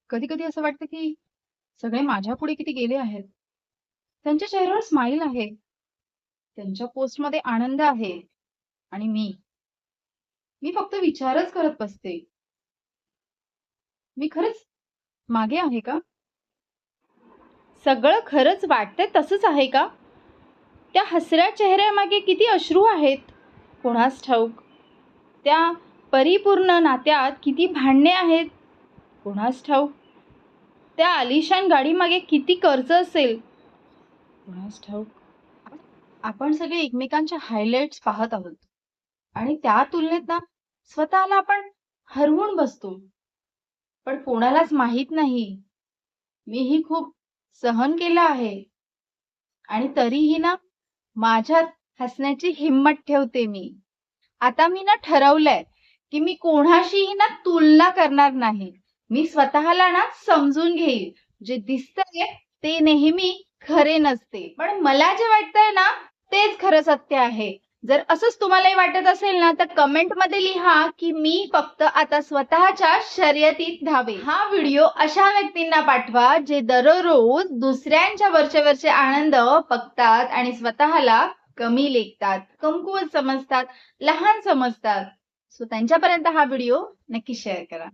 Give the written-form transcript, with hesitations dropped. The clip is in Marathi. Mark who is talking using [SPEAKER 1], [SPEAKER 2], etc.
[SPEAKER 1] कधी कधी असं वाटतं की सगळे माझ्या पुढे किती गेले आहेत. त्यांच्या चेहऱ्यावर स्माईल आहे, त्यांच्या पोस्टमध्ये आनंद आहे, आणि मी फक्त विचारच करत बसते, मी खरंच मागे आहे का? सगळं खरंच वाटतंय तसंच आहे का? त्या हसऱ्या चेहऱ्यामागे किती अश्रू आहेत कोणास ठाऊक. त्या परिपूर्ण नात्यात किती भांडणे आहेत कोणास ठाऊक. त्या आलिशान गाडीमागे किती कर्ज असेल कोणास ठाऊक. आपण सगळे एकमेकांच्या हायलाइट्स पाहत आहोत आणि त्या तुलनेत ना स्वतःला आपण हरवून बसतो. पण कोणालाच माहित नाही, मीही खूप सहन केलं आहे आणि तरीही ना माझ्यात हसण्याची हिंमत ठेवते मी. आता मी ना ठरवलंय की मी कोणाशीही ना तुलना करणार नाही. मी स्वतःला ना समजून घेईल. जे दिसतंय ते नेहमी खरे नसते, पण मला जे वाटतंय ना तेच खरं सत्य आहे. जर असंच तुम्हालाही वाटत असेल ना तर कमेंट मध्ये लिहा की मी फक्त आता स्वतःच्या शर्यतीत धावे. हा व्हिडिओ अशा व्यक्तींना पाठवा जे दररोज दुसऱ्यांच्या वरचे आनंद बघतात आणि स्वतःला कमी लेखतात, कमकुवत समजतात, लहान समजतात. सो त्यांच्यापर्यंत हा व्हिडिओ नक्की शेअर करा.